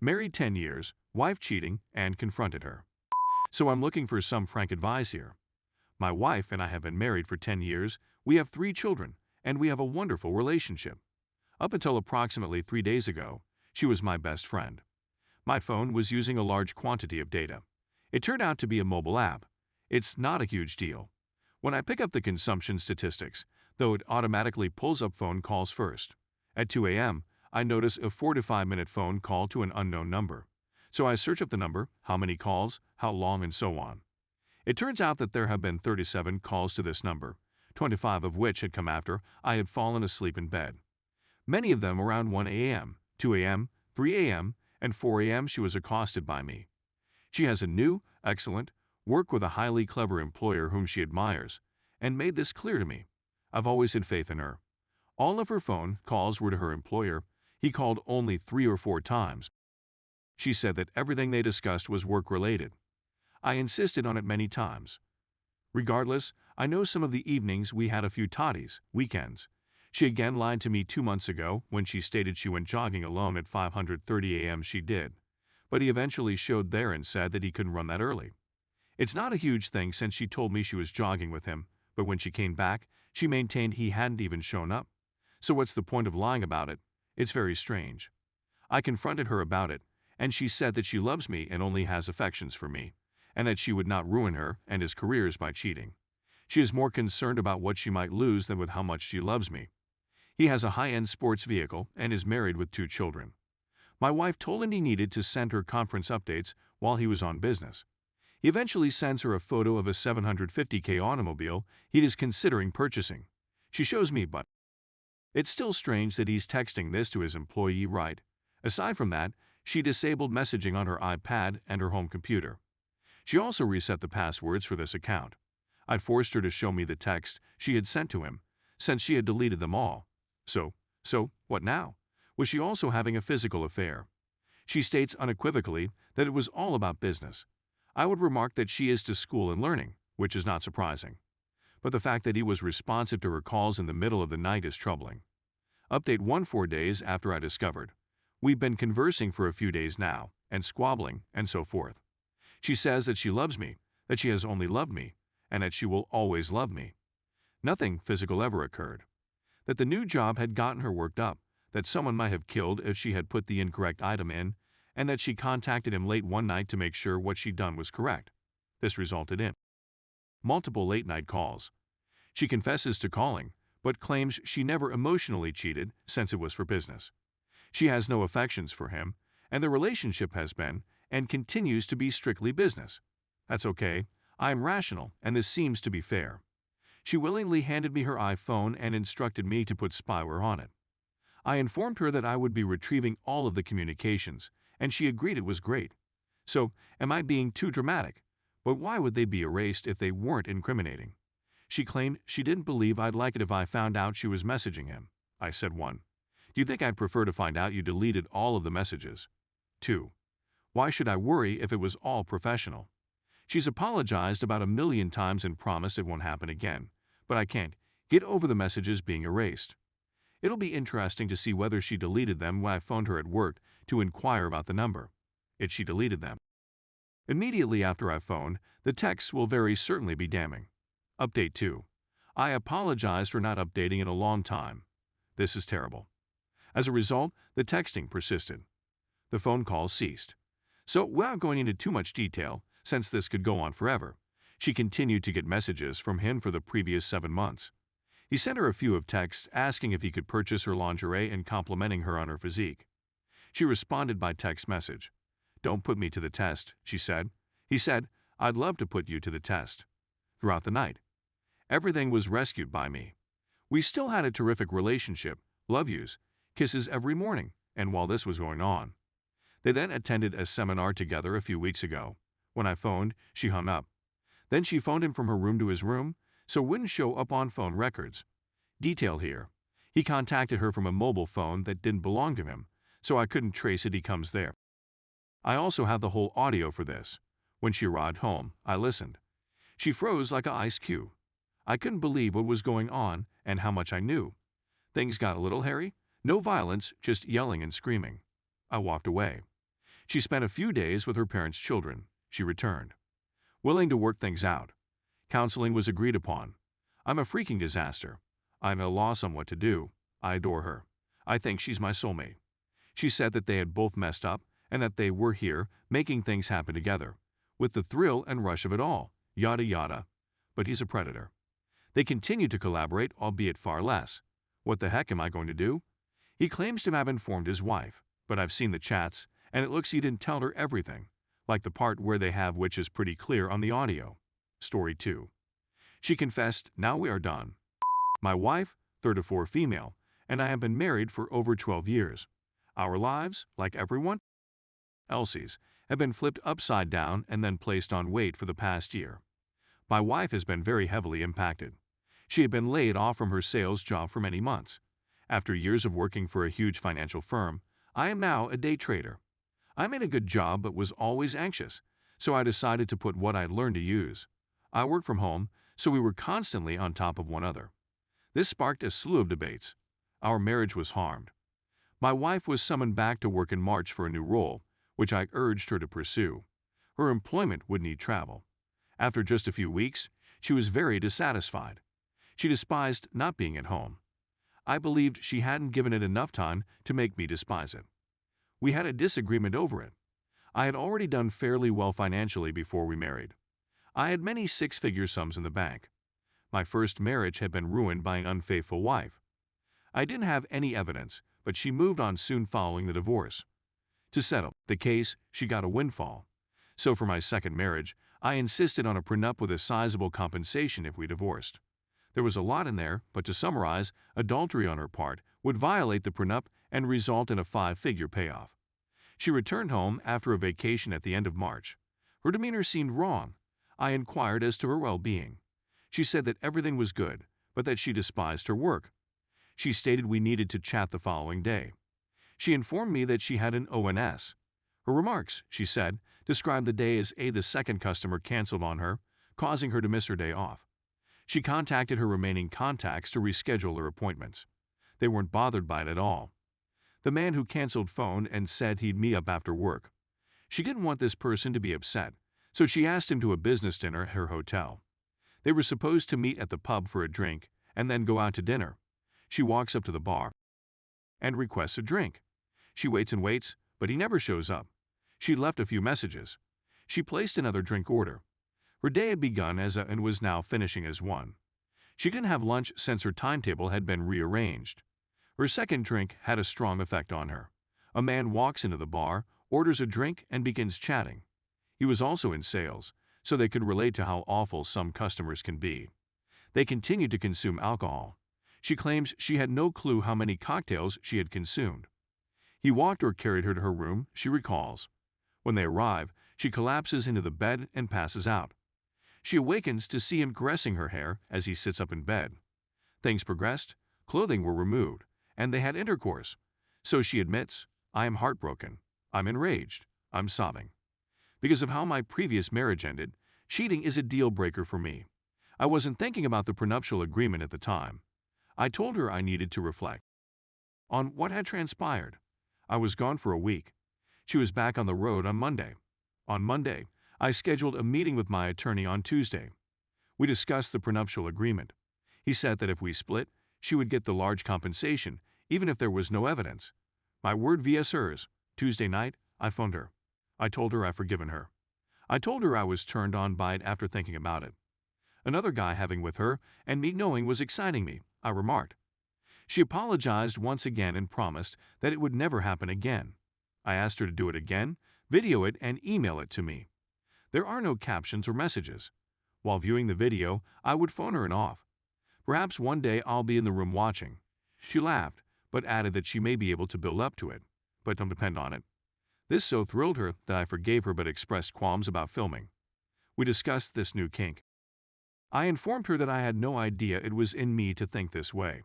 Married 10 years, wife cheating, and confronted her. So I'm looking for some frank advice here. My wife and I have been married for 10 years, we have 3 children, and we have a wonderful relationship. Up until approximately 3 days ago, she was my best friend. My phone was using a large quantity of data. It turned out to be a mobile app. It's not a huge deal. When I pick up the consumption statistics, though, it automatically pulls up phone calls first. At 2 a.m., I notice a 4 to 5 minute phone call to an unknown number. So I search up the number, how many calls, how long, and so on. It turns out that there have been 37 calls to this number, 25 of which had come after I had fallen asleep in bed. Many of them around 1 a.m., 2 a.m., 3 a.m., and 4 a.m. she was accosted by me. She has a new, excellent, work with a highly clever employer whom she admires, and made this clear to me. I've always had faith in her. All of her phone calls were to her employer. He called only 3 or 4 times. She said that everything they discussed was work-related. I insisted on it many times. Regardless, I know some of the evenings we had a few toddies, weekends. She again lied to me 2 months ago when she stated she went jogging alone at 5:30 a.m. She did, but he eventually showed there and said that he couldn't run that early. It's not a huge thing since she told me she was jogging with him, but when she came back, she maintained he hadn't even shown up. So what's the point of lying about it? It's very strange. I confronted her about it, and she said that she loves me and only has affections for me, and that she would not ruin her and his careers by cheating. She is more concerned about what she might lose than with how much she loves me. He has a high-end sports vehicle and is married with 2 children. My wife told him he needed to send her conference updates while he was on business. He eventually sends her a photo of a $750K automobile he is considering purchasing. She shows me, but it's still strange that he's texting this to his employee, right? Aside from that, she disabled messaging on her iPad and her home computer. She also reset the passwords for this account. I'd forced her to show me the text she had sent to him, since she had deleted them all. So, what now? Was she also having a physical affair? She states unequivocally that it was all about business. I would remark that she is to school and learning, which is not surprising. But the fact that he was responsive to her calls in the middle of the night is troubling. Update 1 4 days after I discovered. We've been conversing for a few days now, and squabbling, and so forth. She says that she loves me, that she has only loved me, and that she will always love me. Nothing physical ever occurred. That the new job had gotten her worked up, that someone might have killed if she had put the incorrect item in, and that she contacted him late one night to make sure what she'd done was correct. This resulted in multiple late-night calls. She confesses to calling, but claims she never emotionally cheated since it was for business. She has no affections for him, and the relationship has been and continues to be strictly business. That's okay. I am rational, and this seems to be fair. She willingly handed me her iPhone and instructed me to put spyware on it. I informed her that I would be retrieving all of the communications, and she agreed it was great. So, am I being too dramatic? But why would they be erased if they weren't incriminating? She claimed she didn't believe I'd like it if I found out she was messaging him. I said 1. Do you think I'd prefer to find out you deleted all of the messages? 2. Why should I worry if it was all professional? She's apologized about 1,000,000 times and promised it won't happen again, but I can't get over the messages being erased. It'll be interesting to see whether she deleted them when I phoned her at work to inquire about the number. If she deleted them immediately after I phoned, the texts will very certainly be damning. Update 2. I apologize for not updating in a long time. This is terrible. As a result, the texting persisted. The phone calls ceased. So, without going into too much detail, since this could go on forever, she continued to get messages from him for the previous 7 months. He sent her a few of texts asking if he could purchase her lingerie and complimenting her on her physique. She responded by text message. Don't put me to the test, she said. He said, I'd love to put you to the test. Throughout the night, everything was rescued by me. We still had a terrific relationship, love yous, kisses every morning, and while this was going on. They then attended a seminar together a few weeks ago. When I phoned, she hung up. Then she phoned him from her room to his room, so it wouldn't show up on phone records. Detail here. He contacted her from a mobile phone that didn't belong to him, so I couldn't trace it. He comes there. I also have the whole audio for this. When she arrived home, I listened. She froze like an ice cube. I couldn't believe what was going on and how much I knew. Things got a little hairy. No violence, just yelling and screaming. I walked away. She spent a few days with her parents' children. She returned, willing to work things out. Counseling was agreed upon. I'm a freaking disaster. I'm at a loss on what to do. I adore her. I think she's my soulmate. She said that they had both messed up and that they were here making things happen together, with the thrill and rush of it all, yada yada. But he's a predator. They continue to collaborate, albeit far less. What the heck am I going to do? He claims to have informed his wife, but I've seen the chats, and it looks he didn't tell her everything, like the part where they have, which is pretty clear on the audio. Story 2. She confessed, now we are done. My wife, 34 female, and I have been married for over 12 years. Our lives, like everyone else's, have been flipped upside down and then placed on wait for the past year. My wife has been very heavily impacted. She had been laid off from her sales job for many months. After years of working for a huge financial firm, I am now a day trader. I made a good job but was always anxious, so I decided to put what I'd learned to use. I work from home, so we were constantly on top of one another. This sparked a slew of debates. Our marriage was harmed. My wife was summoned back to work in March for a new role, which I urged her to pursue. Her employment would need travel. After just a few weeks, she was very dissatisfied. She despised not being at home. I believed she hadn't given it enough time to make me despise it. We had a disagreement over it. I had already done fairly well financially before we married. I had many six-figure sums in the bank. My first marriage had been ruined by an unfaithful wife. I didn't have any evidence, but she moved on soon following the divorce. To settle the case, she got a windfall. So for my second marriage, I insisted on a prenup with a sizable compensation if we divorced. There was a lot in there, but to summarize, adultery on her part would violate the prenup and result in a 5-figure payoff. She returned home after a vacation at the end of March. Her demeanor seemed wrong. I inquired as to her well-being. She said that everything was good, but that she despised her work. She stated we needed to chat the following day. She informed me that she had an ONS. Her remarks, she said, described the day as the second customer canceled on her, causing her to miss her day off. She contacted her remaining contacts to reschedule their appointments. They weren't bothered by it at all. The man who canceled phoned and said he'd meet up after work. She didn't want this person to be upset, so she asked him to a business dinner at her hotel. They were supposed to meet at the pub for a drink and then go out to dinner. She walks up to the bar and requests a drink. She waits and waits, but he never shows up. She left a few messages. She placed another drink order. Her day had begun as a and was now finishing as one. She didn't have lunch since her timetable had been rearranged. Her second drink had a strong effect on her. A man walks into the bar, orders a drink, and begins chatting. He was also in sales, so they could relate to how awful some customers can be. They continued to consume alcohol. She claims she had no clue how many cocktails she had consumed. He walked or carried her to her room, she recalls. When they arrive, she collapses into the bed and passes out. She awakens to see him caressing her hair as he sits up in bed. Things progressed, clothing were removed, and they had intercourse. So she admits, I am heartbroken, I'm enraged, I'm sobbing. Because of how my previous marriage ended, cheating is a deal breaker for me. I wasn't thinking about the prenuptial agreement at the time. I told her I needed to reflect on what had transpired. I was gone for a week. She was back on the road on Monday. On Monday, I scheduled a meeting with my attorney on Tuesday. We discussed the prenuptial agreement. He said that if we split, she would get the large compensation, even if there was no evidence. My word vs hers. Tuesday night, I phoned her. I told her I've forgiven her. I told her I was turned on by it after thinking about it. Another guy having with her and me knowing was exciting me, I remarked. She apologized once again and promised that it would never happen again. I asked her to do it again, video it, and email it to me. There are no captions or messages. While viewing the video, I would phone her and off. Perhaps one day I'll be in the room watching. She laughed, but added that she may be able to build up to it, but don't depend on it. This so thrilled her that I forgave her but expressed qualms about filming. We discussed this new kink. I informed her that I had no idea it was in me to think this way.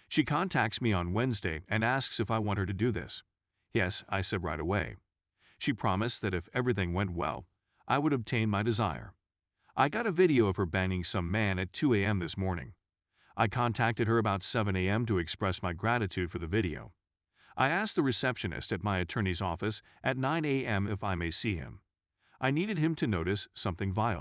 She contacts me on Wednesday and asks if I want her to do this. Yes, I said right away. She promised that if everything went well, I would obtain my desire. I got a video of her banging some man at 2 a.m. this morning. I contacted her about 7 a.m. to express my gratitude for the video. I asked the receptionist at my attorney's office at 9 a.m. if I may see him. I needed him to notice something vile.